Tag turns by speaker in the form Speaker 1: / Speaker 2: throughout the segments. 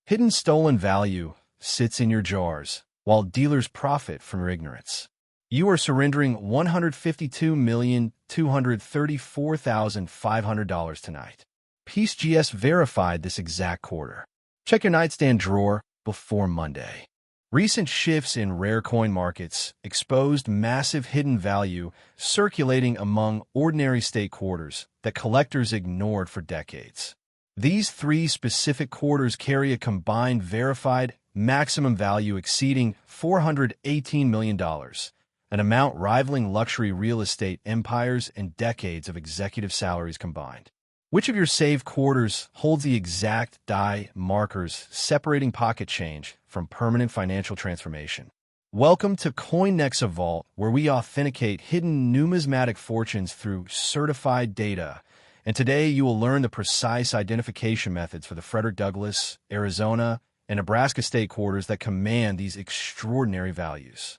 Speaker 1: Hidden stolen value sits in your jars, while dealers profit from your ignorance. You are surrendering $152,234,500 tonight. PCGS verified this exact quarter. Check your nightstand drawer before Monday. Recent shifts in rare coin markets exposed massive hidden value circulating among ordinary state quarters that collectors ignored for decades. These three specific quarters carry a combined verified maximum value exceeding $418 million, an amount rivaling luxury real estate empires and decades of executive salaries combined. Which of your saved quarters holds the exact die markers separating pocket change from permanent financial transformation? Welcome to CoinNexa Vault, where we authenticate hidden numismatic fortunes through certified data. And today you will learn the precise identification methods for the Frederick Douglass, Arizona, and Nebraska state quarters that command these extraordinary values.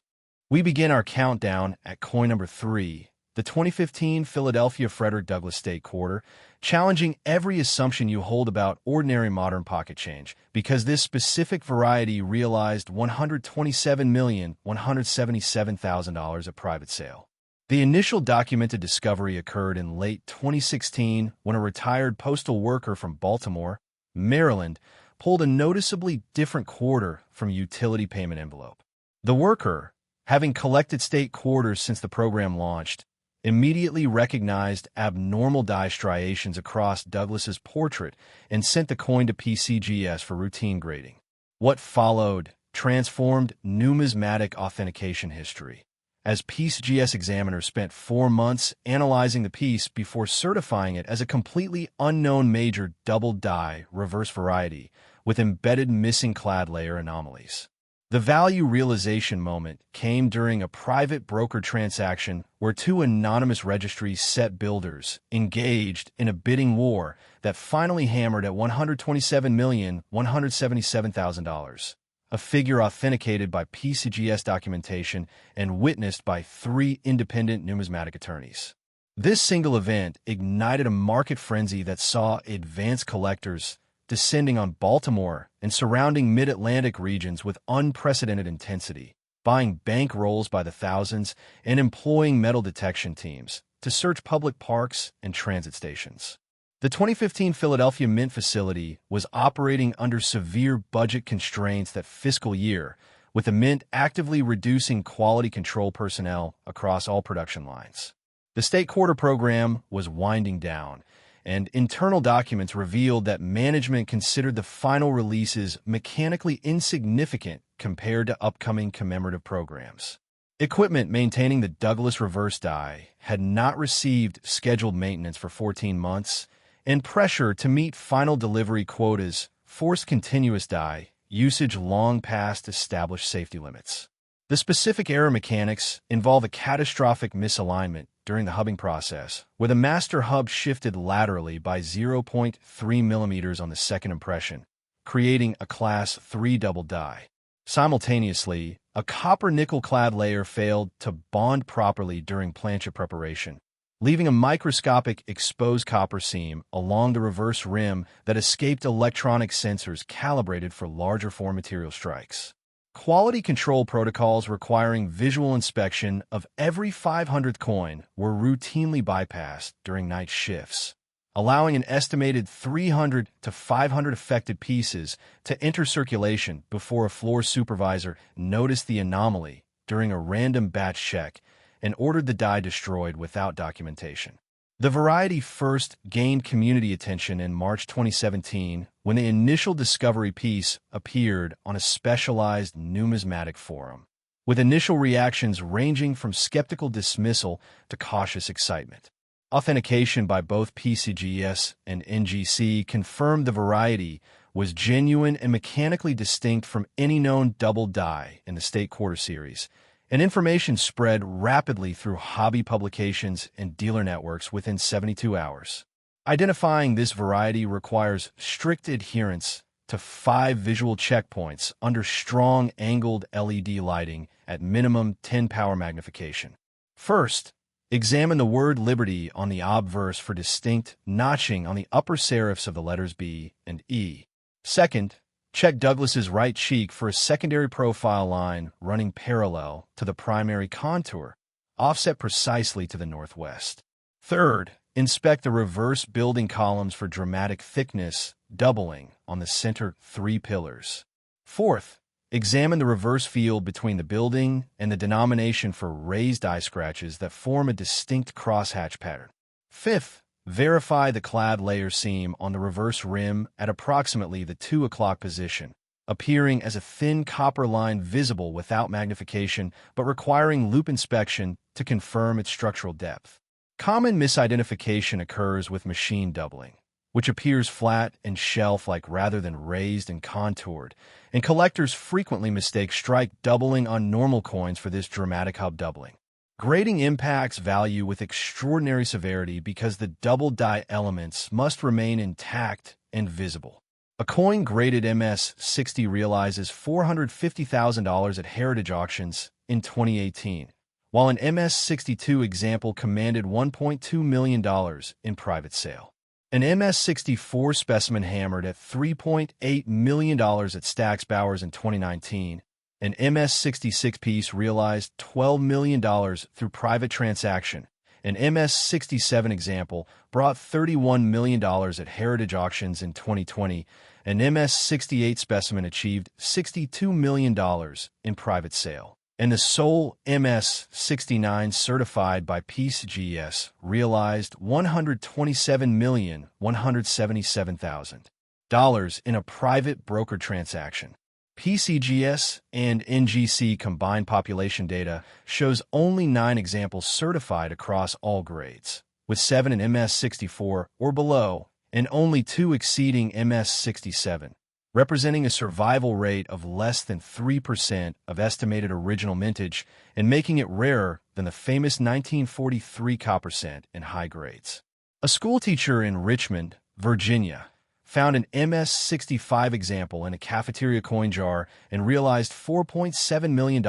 Speaker 1: We begin our countdown at coin number 3, the 2015 Philadelphia Frederick Douglass State Quarter, challenging every assumption you hold about ordinary modern pocket change, because this specific variety realized $127,177,000 at private sale. The initial documented discovery occurred in late 2016 when a retired postal worker from Baltimore, Maryland, pulled a noticeably different quarter from a utility payment envelope. The worker, having collected state quarters since the program launched, immediately recognized abnormal die striations across Douglass's portrait and sent the coin to PCGS for routine grading. What followed transformed numismatic authentication history, as PCGS examiners spent 4 months analyzing the piece before certifying it as a completely unknown major double die reverse variety with embedded missing clad layer anomalies. The value realization moment came during a private broker transaction where two anonymous registry set builders engaged in a bidding war that finally hammered at $127,177,000, a figure authenticated by PCGS documentation and witnessed by 3 independent numismatic attorneys. This single event ignited a market frenzy that saw advanced collectors descending on Baltimore and surrounding mid-Atlantic regions with unprecedented intensity, buying bank rolls by the thousands and employing metal detection teams to search public parks and transit stations. The 2015 Philadelphia Mint facility was operating under severe budget constraints that fiscal year, with the Mint actively reducing quality control personnel across all production lines. The state quarter program was winding down, and internal documents revealed that management considered the final releases mechanically insignificant compared to upcoming commemorative programs. Equipment maintaining the Douglass reverse die had not received scheduled maintenance for 14 months, and pressure to meet final delivery quotas forced continuous die usage long past established safety limits. The specific error mechanics involve a catastrophic misalignment during the hubbing process, where the master hub shifted laterally by 0.3 millimeters on the second impression, creating a Class 3 double die. Simultaneously, a copper-nickel-clad layer failed to bond properly during plancha preparation, leaving a microscopic exposed copper seam along the reverse rim that escaped electronic sensors calibrated for larger form material strikes. Quality control protocols requiring visual inspection of every 500th coin were routinely bypassed during night shifts, allowing an estimated 300 to 500 affected pieces to enter circulation before a floor supervisor noticed the anomaly during a random batch check and ordered the die destroyed without documentation. The variety first gained community attention in March 2017 when the initial discovery piece appeared on a specialized numismatic forum, with initial reactions ranging from skeptical dismissal to cautious excitement. Authentication by both PCGS and NGC confirmed the variety was genuine and mechanically distinct from any known double die in the State Quarter series, and information spread rapidly through hobby publications and dealer networks within 72 hours. Identifying this variety requires strict adherence to 5 visual checkpoints under strong angled LED lighting at minimum 10 power magnification. First, examine the word Liberty on the obverse for distinct notching on the upper serifs of the letters B and E. Second, Check Douglass's right cheek for a secondary profile line running parallel to the primary contour, offset precisely to the northwest. Third, inspect the reverse building columns for dramatic thickness doubling on the center 3 pillars. Fourth, examine the reverse field between the building and the denomination for raised eye scratches that form a distinct crosshatch pattern. Fifth, verify the clad layer seam on the reverse rim at approximately the 2 o'clock position, appearing as a thin copper line visible without magnification but requiring loop inspection to confirm its structural depth. Common misidentification occurs with machine doubling, which appears flat and shelf-like rather than raised and contoured, and collectors frequently mistake strike doubling on normal coins for this dramatic hub doubling. Grading impacts value with extraordinary severity because the double die elements must remain intact and visible. A coin graded MS-60 realizes $450,000 at heritage auctions in 2018, while an MS-62 example commanded $1.2 million in private sale. An MS-64 specimen hammered at $3.8 million at Stack's Bowers in 2019. An MS-66 piece realized $12 million through private transaction. An MS-67 example brought $31 million at heritage auctions in 2020. An MS-68 specimen achieved $62 million in private sale. And the sole MS-69 certified by PCGS realized $127,177,000 in a private broker transaction. PCGS and NGC combined population data shows only 9 examples certified across all grades, with 7 in MS-64 or below and only 2 exceeding MS-67, representing a survival rate of less than 3% of estimated original mintage and making it rarer than the famous 1943 copper cent in high grades. A schoolteacher in Richmond, Virginia, found an MS-65 example in a cafeteria coin jar and realized $4.7 million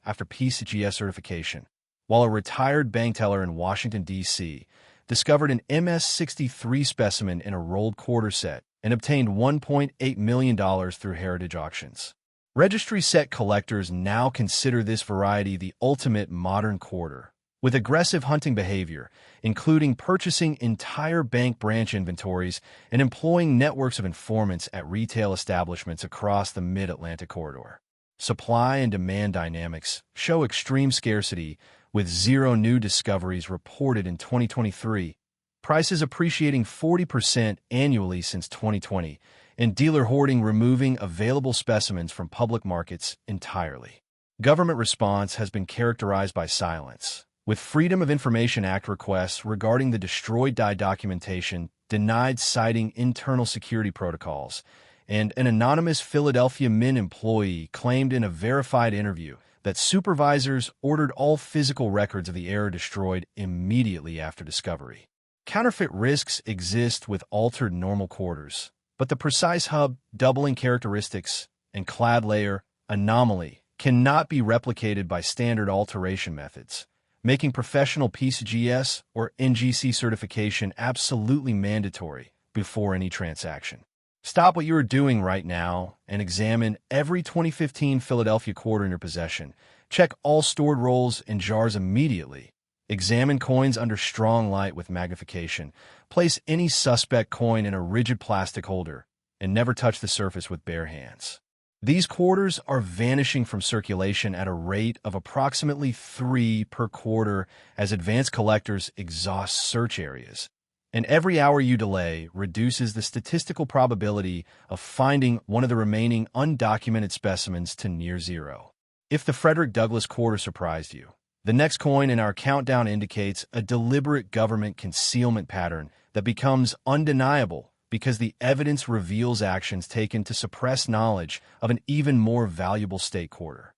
Speaker 1: after PCGS certification, while a retired bank teller in Washington, D.C., discovered an MS-63 specimen in a rolled quarter set and obtained $1.8 million through heritage auctions. Registry set collectors now consider this variety the ultimate modern quarter, with aggressive hunting behavior, including purchasing entire bank branch inventories and employing networks of informants at retail establishments across the Mid-Atlantic corridor. Supply and demand dynamics show extreme scarcity, with 0 new discoveries reported in 2023, prices appreciating 40% annually since 2020, and dealer hoarding removing available specimens from public markets entirely. Government response has been characterized by silence, with Freedom of Information Act requests regarding the destroyed die documentation denied, citing internal security protocols, and an anonymous Philadelphia Mint employee claimed in a verified interview that supervisors ordered all physical records of the error destroyed immediately after discovery. Counterfeit risks exist with altered normal quarters, but the precise hub doubling characteristics and clad layer anomaly cannot be replicated by standard alteration methods, making professional PCGS or NGC certification absolutely mandatory before any transaction. Stop what you are doing right now and examine every 2015 Philadelphia quarter in your possession. Check all stored rolls and jars immediately. Examine coins under strong light with magnification. Place any suspect coin in a rigid plastic holder and never touch the surface with bare hands. These quarters are vanishing from circulation at a rate of approximately 3 per quarter as advanced collectors exhaust search areas. And every hour you delay reduces the statistical probability of finding one of the remaining undocumented specimens to near 0. If the Frederick Douglass quarter surprised you, the next coin in our countdown indicates a deliberate government concealment pattern that becomes undeniable because the evidence reveals actions taken to suppress knowledge of an even more valuable state quarter.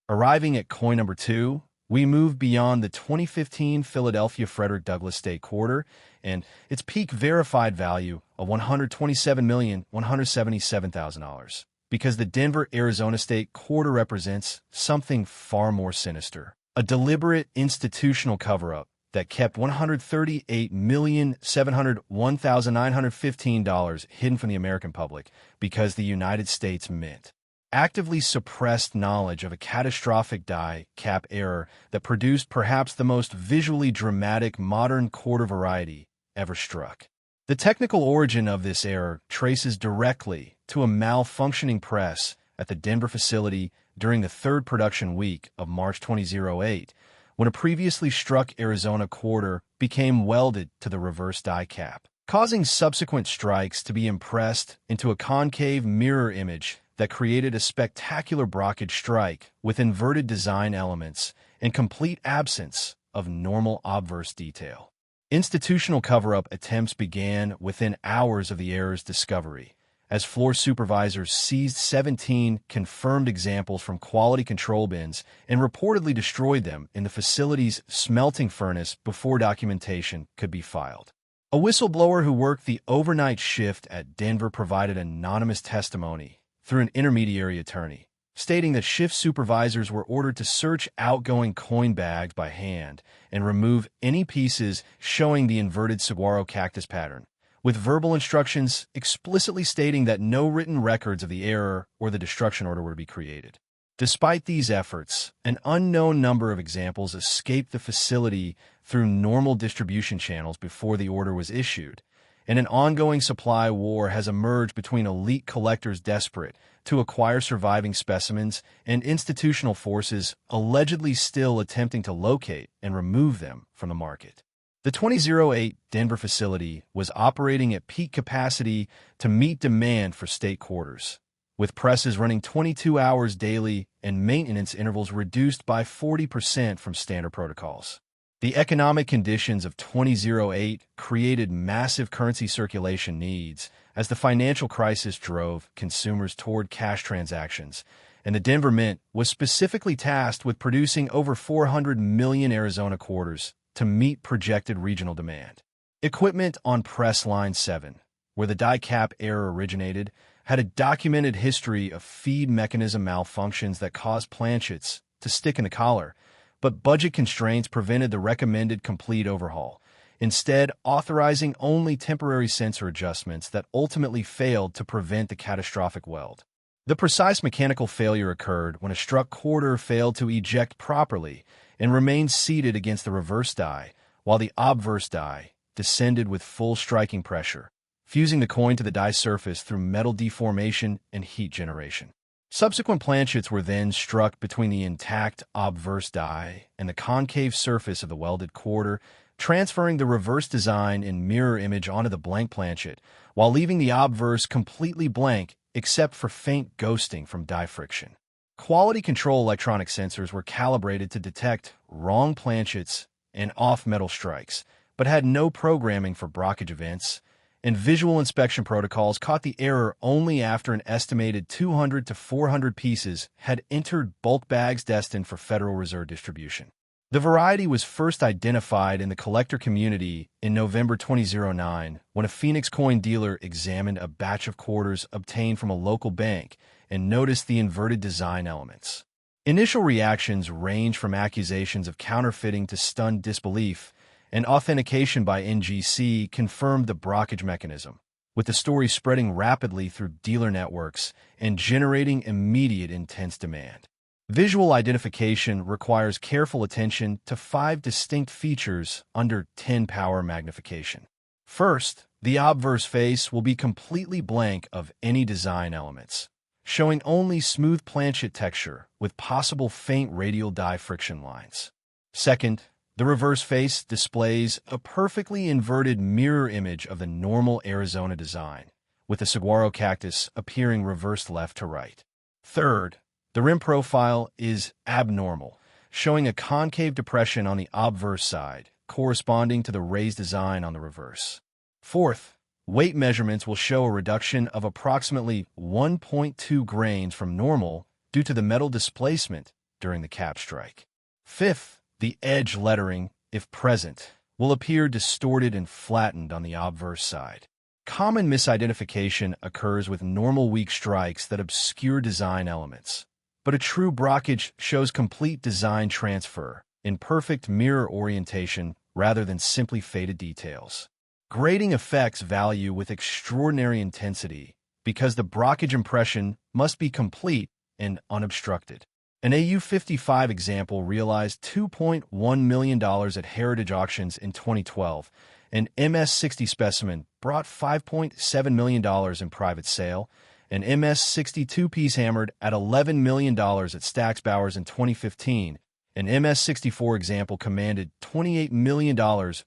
Speaker 1: Arriving at coin number 2, we move beyond the 2015 Philadelphia Frederick Douglass State Quarter and its peak verified value of $127,177,000, because the Denver, Arizona State Quarter represents something far more sinister, a deliberate institutional cover-up that kept $138,701,915 hidden from the American public because the United States Mint actively suppressed knowledge of a catastrophic die cap error that produced perhaps the most visually dramatic modern quarter variety ever struck. The technical origin of this error traces directly to a malfunctioning press at the Denver facility during the third production week of March 2008, when a previously struck Arizona quarter became welded to the reverse die cap, causing subsequent strikes to be impressed into a concave mirror image that created a spectacular brockage strike with inverted design elements and complete absence of normal obverse detail. Institutional cover-up attempts began within hours of the error's discovery, as floor supervisors seized 17 confirmed examples from quality control bins and reportedly destroyed them in the facility's smelting furnace before documentation could be filed. A whistleblower who worked the overnight shift at Denver provided anonymous testimony through an intermediary attorney, stating that shift supervisors were ordered to search outgoing coin bags by hand and remove any pieces showing the inverted saguaro cactus pattern, with verbal instructions explicitly stating that no written records of the error or the destruction order were to be created. Despite these efforts, an unknown number of examples escaped the facility through normal distribution channels before the order was issued, and an ongoing supply war has emerged between elite collectors desperate to acquire surviving specimens and institutional forces allegedly still attempting to locate and remove them from the market. The 2008 Denver facility was operating at peak capacity to meet demand for state quarters, with presses running 22 hours daily and maintenance intervals reduced by 40% from standard protocols. The economic conditions of 2008 created massive currency circulation needs as the financial crisis drove consumers toward cash transactions, and the Denver Mint was specifically tasked with producing over 400 million Arizona quarters to meet projected regional demand. Equipment on Press Line 7, where the die cap error originated, had a documented history of feed mechanism malfunctions that caused planchets to stick in the collar, but budget constraints prevented the recommended complete overhaul, instead authorizing only temporary sensor adjustments that ultimately failed to prevent the catastrophic weld. The precise mechanical failure occurred when a struck quarter failed to eject properly and remained seated against the reverse die, while the obverse die descended with full striking pressure, fusing the coin to the die surface through metal deformation and heat generation. Subsequent planchets were then struck between the intact obverse die and the concave surface of the welded quarter, transferring the reverse design in mirror image onto the blank planchet, while leaving the obverse completely blank except for faint ghosting from die friction. Quality control electronic sensors were calibrated to detect wrong planchets and off-metal strikes, but had no programming for brockage events, and visual inspection protocols caught the error only after an estimated 200 to 400 pieces had entered bulk bags destined for Federal Reserve distribution. The variety was first identified in the collector community in November 2009 when a Phoenix coin dealer examined a batch of quarters obtained from a local bank and noticed the inverted design elements. Initial reactions ranged from accusations of counterfeiting to stunned disbelief, and authentication by NGC confirmed the brockage mechanism, with the story spreading rapidly through dealer networks and generating immediate intense demand. Visual identification requires careful attention to 5 distinct features under 10 power magnification. First, the obverse face will be completely blank of any design elements, showing only smooth planchet texture with possible faint radial die friction lines. Second, the reverse face displays a perfectly inverted mirror image of the normal Arizona design, with the saguaro cactus appearing reversed left to right. Third, the rim profile is abnormal, showing a concave depression on the obverse side, corresponding to the raised design on the reverse. Fourth, weight measurements will show a reduction of approximately 1.2 grains from normal due to the metal displacement during the cap strike. Fifth, the edge lettering, if present, will appear distorted and flattened on the obverse side. Common misidentification occurs with normal weak strikes that obscure design elements, but a true brockage shows complete design transfer in perfect mirror orientation rather than simply faded details. Grading affects value with extraordinary intensity because the brockage impression must be complete and unobstructed. An AU-55 example realized $2.1 million at heritage auctions in 2012. An MS-60 specimen brought $5.7 million in private sale. An MS-62 piece hammered at $11 million at Stack's Bowers in 2015. An MS-64 example commanded $28 million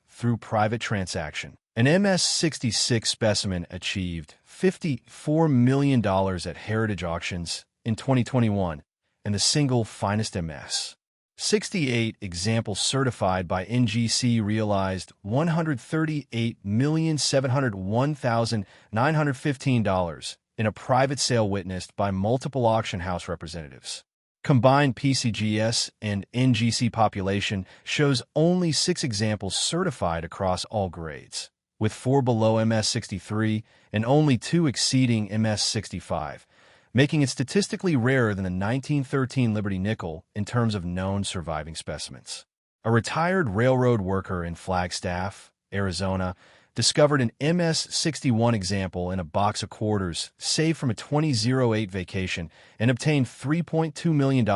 Speaker 1: through private transaction. An MS-66 specimen achieved $54 million at heritage auctions in 2021, and the single finest MS. 68 examples certified by NGC realized $138,701,915 in a private sale witnessed by multiple auction house representatives. Combined PCGS and NGC population shows only 6 examples certified across all grades, with 4 below MS-63 and only 2 exceeding MS-65, making it statistically rarer than the 1913 Liberty Nickel in terms of known surviving specimens. A retired railroad worker in Flagstaff, Arizona, discovered an MS-61 example in a box of quarters saved from a 2008 vacation and obtained $3.2 million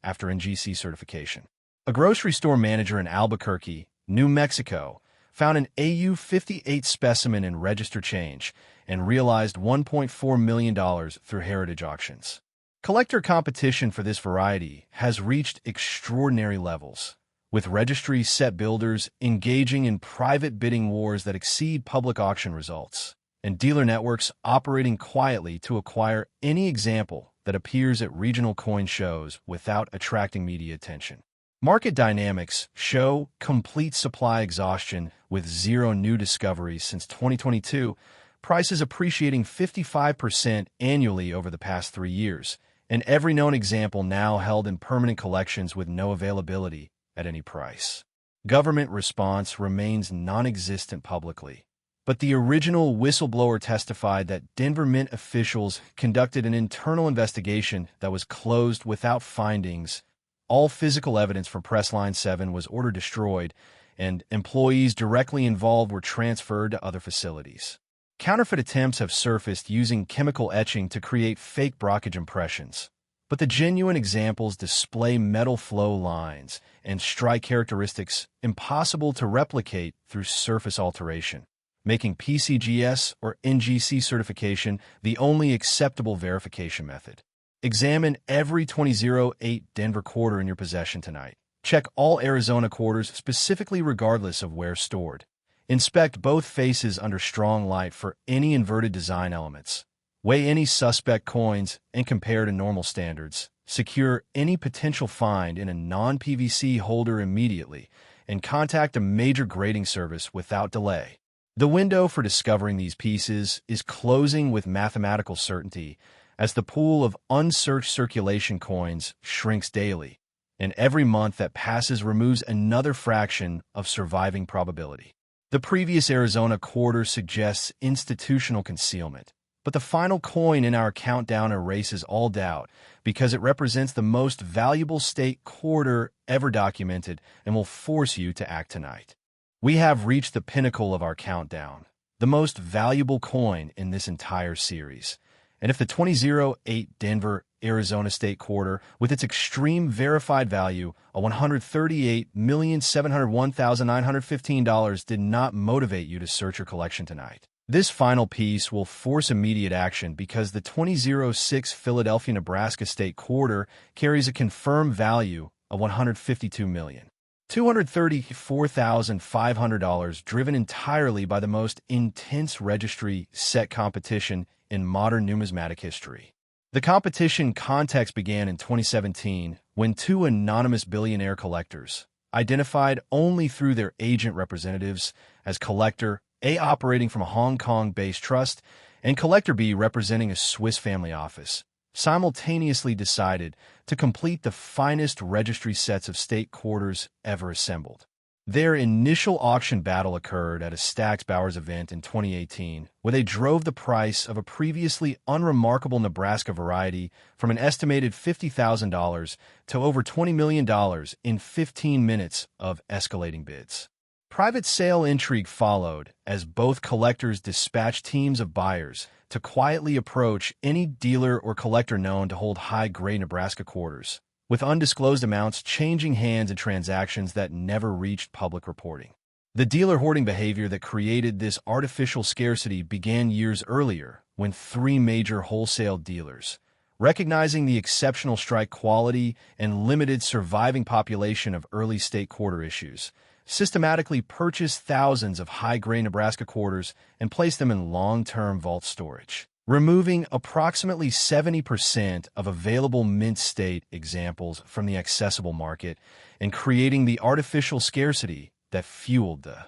Speaker 1: after NGC certification. A grocery store manager in Albuquerque, New Mexico, found an AU-58 specimen in register change and realized $1.4 million through heritage auctions. Collector competition for this variety has reached extraordinary levels, with registry set builders engaging in private bidding wars that exceed public auction results, and dealer networks operating quietly to acquire any example that appears at regional coin shows without attracting media attention. Market dynamics show complete supply exhaustion with 0 new discoveries since 2022, prices appreciating 55% annually over the past 3 years, and every known example now held in permanent collections with no availability at any price. Government response remains non-existent publicly, but the original whistleblower testified that Denver Mint officials conducted an internal investigation that was closed without findings. All physical evidence from Press Line 7 was ordered destroyed, and employees directly involved were transferred to other facilities. Counterfeit attempts have surfaced using chemical etching to create fake brockage impressions, but the genuine examples display metal flow lines and strike characteristics impossible to replicate through surface alteration, making PCGS or NGC certification the only acceptable verification method. Examine every 2008 Denver quarter in your possession tonight. Check all Arizona quarters specifically regardless of where stored. Inspect both faces under strong light for any inverted design elements. Weigh any suspect coins and compare to normal standards. Secure any potential find in a non-PVC holder immediately and contact a major grading service without delay. The window for discovering these pieces is closing with mathematical certainty as the pool of unsearched circulation coins shrinks daily, and every month that passes removes another fraction of surviving probability. The previous Arizona quarter suggests institutional concealment, but the final coin in our countdown erases all doubt because it represents the most valuable state quarter ever documented and will force you to act tonight. We have reached the pinnacle of our countdown, the most valuable coin in this entire series. And if the 2008 Denver, Arizona state quarter, with its extreme verified value of $138,701,915 did not motivate you to search your collection tonight, this final piece will force immediate action because the 2006 Philadelphia, Nebraska state quarter carries a confirmed value of $152,234,500, driven entirely by the most intense registry set competition in modern numismatic history. The competition context began in 2017 when 2 anonymous billionaire collectors, identified only through their agent representatives as Collector A operating from a Hong Kong-based trust and Collector B representing a Swiss family office, simultaneously decided to complete the finest registry sets of state quarters ever assembled. Their initial auction battle occurred at a Stack's Bowers event in 2018, where they drove the price of a previously unremarkable Nebraska variety from an estimated $50,000 to over $20 million in 15 minutes of escalating bids. Private sale intrigue followed as both collectors dispatched teams of buyers to quietly approach any dealer or collector known to hold high-grade Nebraska quarters, with undisclosed amounts changing hands in transactions that never reached public reporting. The dealer hoarding behavior that created this artificial scarcity began years earlier when three major wholesale dealers, recognizing the exceptional strike quality and limited surviving population of early state quarter issues, systematically purchased thousands of high-grade Nebraska quarters and placed them in long-term vault storage, removing approximately 70% of available mint state examples from the accessible market and creating the artificial scarcity that fueled the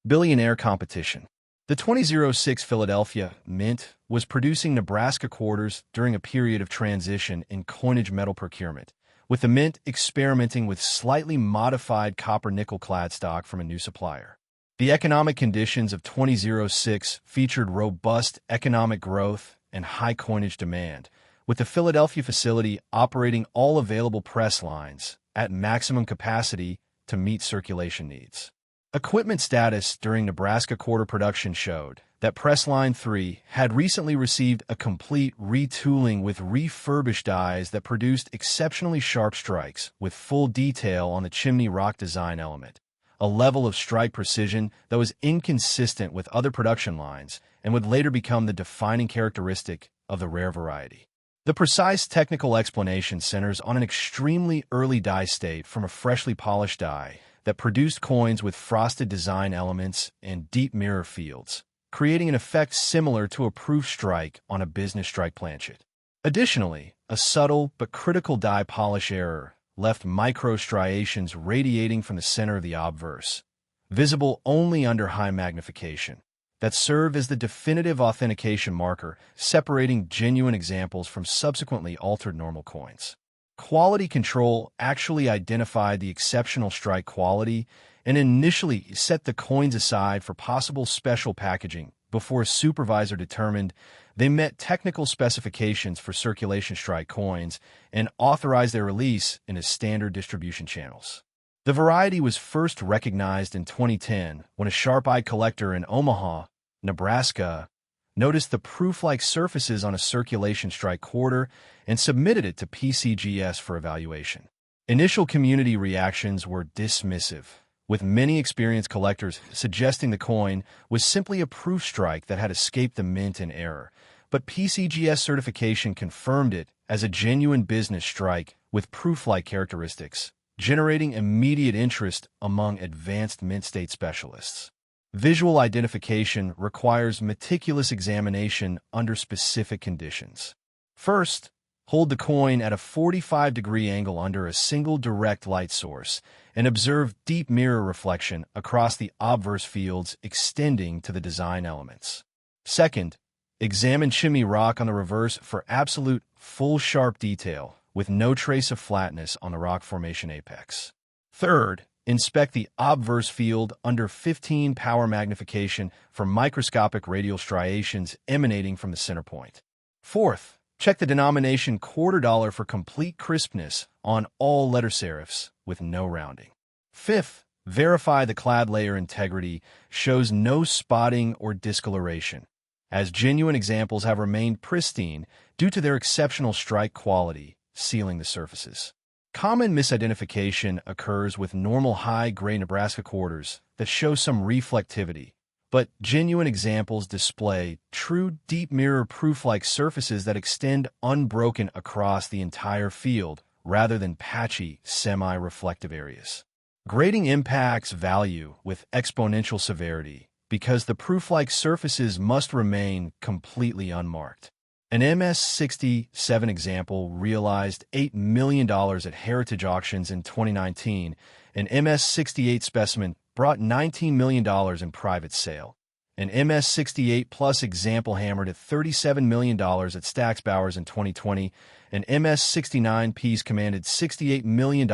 Speaker 1: billionaire competition. The 2006 Philadelphia Mint was producing Nebraska quarters during a period of transition in coinage metal procurement, with the Mint experimenting with slightly modified copper-nickel clad stock from a new supplier. The economic conditions of 2006 featured robust economic growth and high coinage demand, with the Philadelphia facility operating all available press lines at maximum capacity to meet circulation needs. Equipment status during Nebraska quarter production showed that Press Line 3 had recently received a complete retooling with refurbished dies that produced exceptionally sharp strikes with full detail on the chimney rock design element, a level of strike precision that was inconsistent with other production lines and would later become the defining characteristic of the rare variety. The precise technical explanation centers on an extremely early die state from a freshly polished die that produced coins with frosted design elements and deep mirror fields, creating an effect similar to a proof strike on a business strike planchet. Additionally, a subtle but critical die polish error left microstriations radiating from the center of the obverse, visible only under high magnification, that serve as the definitive authentication marker separating genuine examples from subsequently altered normal coins. Quality control actually identified the exceptional strike quality and initially set the coins aside for possible special packaging before a supervisor determined they met technical specifications for circulation strike coins and authorized their release in his standard distribution channels. The variety was first recognized in 2010 when a sharp-eyed collector in Omaha, Nebraska, noticed the proof-like surfaces on a circulation strike quarter and submitted it to PCGS for evaluation. Initial community reactions were dismissive, with many experienced collectors suggesting the coin was simply a proof strike that had escaped the mint in error, but PCGS certification confirmed it as a genuine business strike with proof-like characteristics, generating immediate interest among advanced mint state specialists. Visual identification requires meticulous examination under specific conditions. First, hold the coin at a 45-degree angle under a single direct light source and observe deep mirror reflection across the obverse fields extending to the design elements. Second, examine chimney rock on the reverse for absolute full sharp detail with no trace of flatness on the rock formation apex. Third, inspect the obverse field under 15 power magnification for microscopic radial striations emanating from the center point. Fourth, check the denomination quarter dollar for complete crispness on all letter serifs with no rounding. Fifth, verify the clad layer integrity shows no spotting or discoloration, as genuine examples have remained pristine due to their exceptional strike quality sealing the surfaces. Common misidentification occurs with normal high-grade Nebraska quarters that show some reflectivity, but genuine examples display true deep mirror proof-like surfaces that extend unbroken across the entire field rather than patchy, semi-reflective areas. Grading impacts value with exponential severity because the proof-like surfaces must remain completely unmarked. An MS-67 example realized $8 million at heritage auctions in 2019. An MS-68 specimen brought $19 million in private sale. An MS-68 Plus example hammered at $37 million at Stack's Bowers in 2020. An MS-69 piece commanded $68 million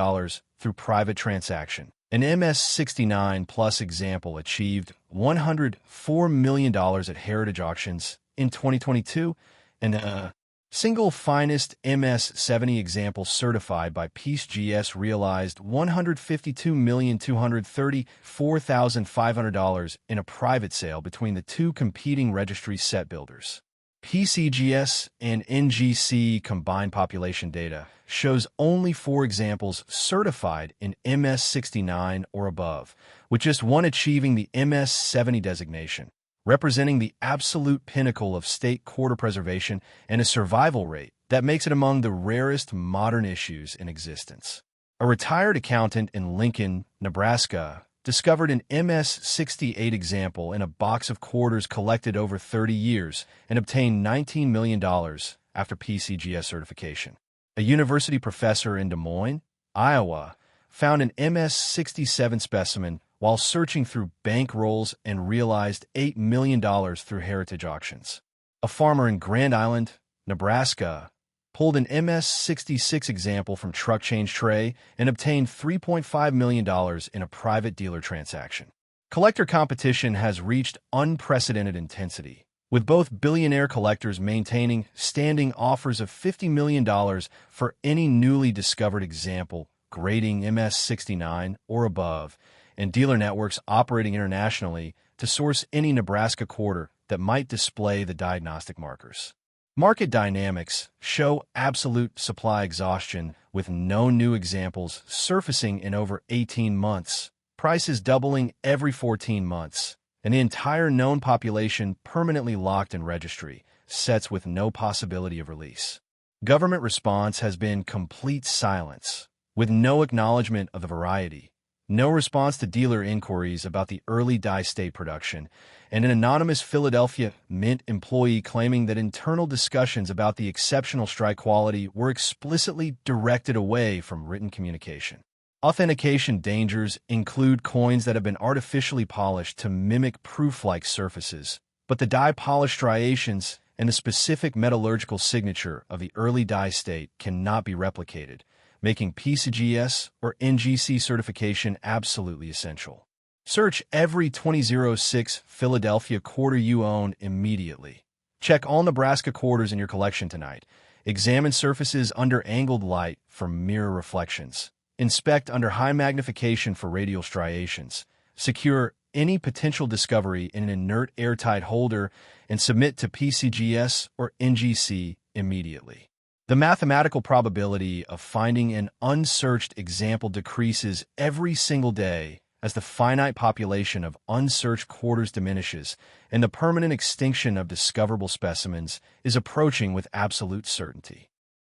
Speaker 1: through private transaction. An MS-69 Plus example achieved $104 million at heritage auctions in 2022. And Single finest MS-70 example certified by PCGS realized $152,234,500 in a private sale between the two competing registry set builders. PCGS and NGC combined population data shows only 4 examples certified in MS-69 or above, with just one achieving the MS-70 designation, representing the absolute pinnacle of state quarter preservation and a survival rate that makes it among the rarest modern issues in existence. A retired accountant in Lincoln, Nebraska, discovered an MS-68 example in a box of quarters collected over 30 years and obtained $19 million after PCGS certification. A university professor in Des Moines, Iowa, found an MS-67 specimen while searching through bank rolls and realized $8 million through heritage auctions. A farmer in Grand Island, Nebraska, pulled an MS-66 example from truck change tray and obtained $3.5 million in a private dealer transaction. Collector competition has reached unprecedented intensity, with both billionaire collectors maintaining standing offers of $50 million for any newly discovered example grading MS-69 or above, and dealer networks operating internationally to source any Nebraska quarter that might display the diagnostic markers. Market dynamics show absolute supply exhaustion, with no new examples surfacing in over 18 months, prices doubling every 14 months, and the entire known population permanently locked in registry, sets with no possibility of release. Government response has been complete silence, with no acknowledgement of the variety, no response to dealer inquiries about the early die state production, and an anonymous Philadelphia Mint employee claiming that internal discussions about the exceptional strike quality were explicitly directed away from written communication. Authentication dangers include coins that have been artificially polished to mimic proof-like surfaces, but the die polish striations and the specific metallurgical signature of the early die state cannot be replicated, making PCGS or NGC certification absolutely essential. Search every 2006 Philadelphia quarter you own immediately. Check all Nebraska quarters in your collection tonight. Examine surfaces under angled light for mirror reflections. Inspect under high magnification for radial striations. Secure any potential discovery in an inert airtight holder and submit to PCGS or NGC immediately. The mathematical probability of finding an unsearched example decreases every single day as the finite population of unsearched quarters diminishes and the permanent extinction of discoverable specimens is approaching with absolute certainty.